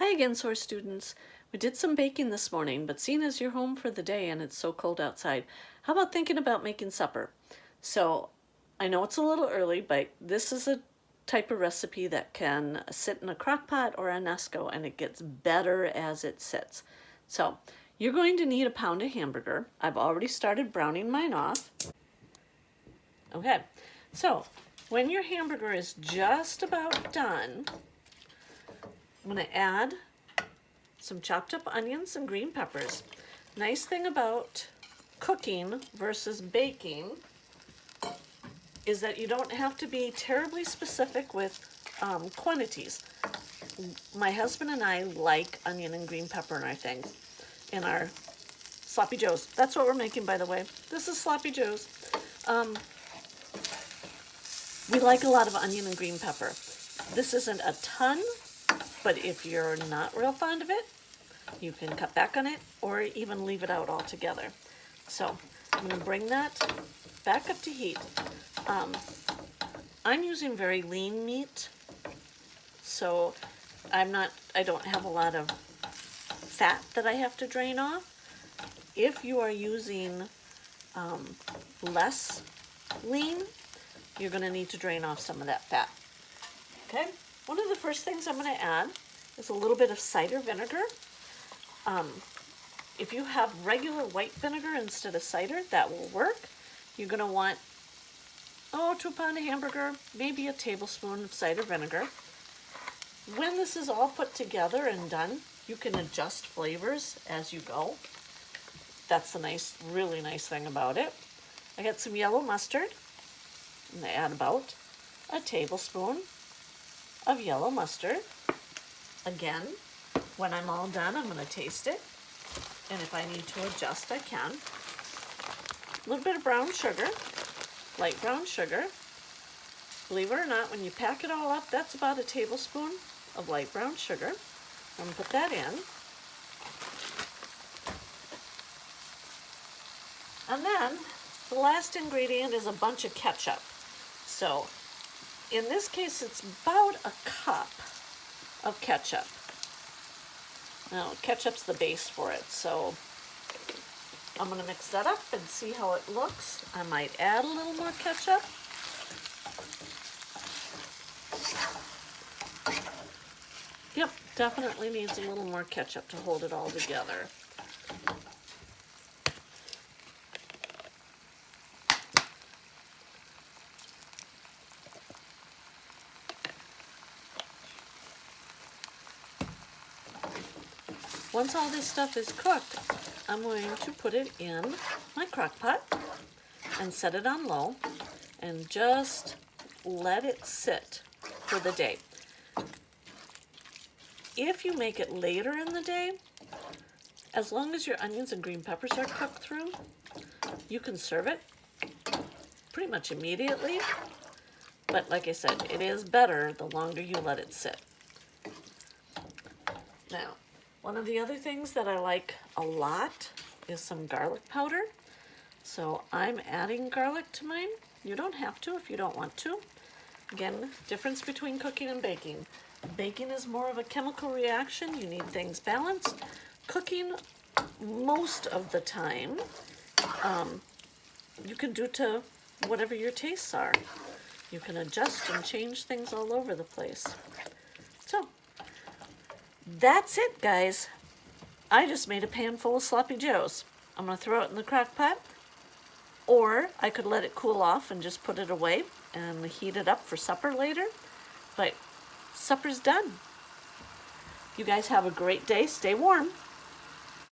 Hi again, Source students. We did some baking this morning, but seeing as you're home for the day and it's so cold outside, how about thinking about making supper? So I know it's a little early, but this is a type of recipe that can sit in a crock pot or a Nesco, and it gets better as it sits. So you're going to need a pound of hamburger. I've already started browning mine off. Okay, so when your hamburger is just about done, I'm going to add some chopped up onions and green peppers. Nice thing about cooking versus baking is that you don't have to be terribly specific with quantities. My husband and I like onion and green pepper in our things, in our sloppy joes. That's what we're making, by the way. This is sloppy joes. We like a lot of onion and green pepper. This isn't a ton, but if you're not real fond of it, you can cut back on it or even leave it out altogether. So I'm going to bring that back up to heat. I'm using very lean meat, so I don't have a lot of fat that I have to drain off. If you are using less lean, you're going to need to drain off some of that fat. Okay, one of the first things I'm going to add is a little bit of cider vinegar. If you have regular white vinegar instead of cider, that will work. You're going to want, to a pound of hamburger, maybe a tablespoon of cider vinegar. When this is all put together and done, you can adjust flavors as you go. That's the really nice thing about it. I got some yellow mustard. I'm going to add about a tablespoon of yellow mustard. Again, when I'm all done, I'm going to taste it. And if I need to adjust, I can. A little bit of brown sugar, light brown sugar. Believe it or not, when you pack it all up, that's about a tablespoon of light brown sugar. I'm going to put that in. And then the last ingredient is a bunch of ketchup. So in this case, it's about a cup of ketchup. Now, ketchup's the base for it, so I'm going to mix that up and see how it looks. I might add a little more ketchup. Yep, definitely needs a little more ketchup to hold it all together. Once all this stuff is cooked, I'm going to put it in my crock pot and set it on low and just let it sit for the day. If you make it later in the day, as long as your onions and green peppers are cooked through, you can serve it pretty much immediately. But like I said, it is better the longer you let it sit. Now, one of the other things that I like a lot is some garlic powder. So I'm adding garlic to mine. You don't have to if you don't want to. Again, difference between cooking and baking. Baking is more of a chemical reaction. You need things balanced. Cooking, most of the time, you can do to whatever your tastes are. You can adjust and change things all over the place. So that's it, guys. I just made a pan full of sloppy joes. I'm going to throw it in the crock pot, or I could let it cool off and just put it away and heat it up for supper later. But supper's done. You guys have a great day. Stay warm.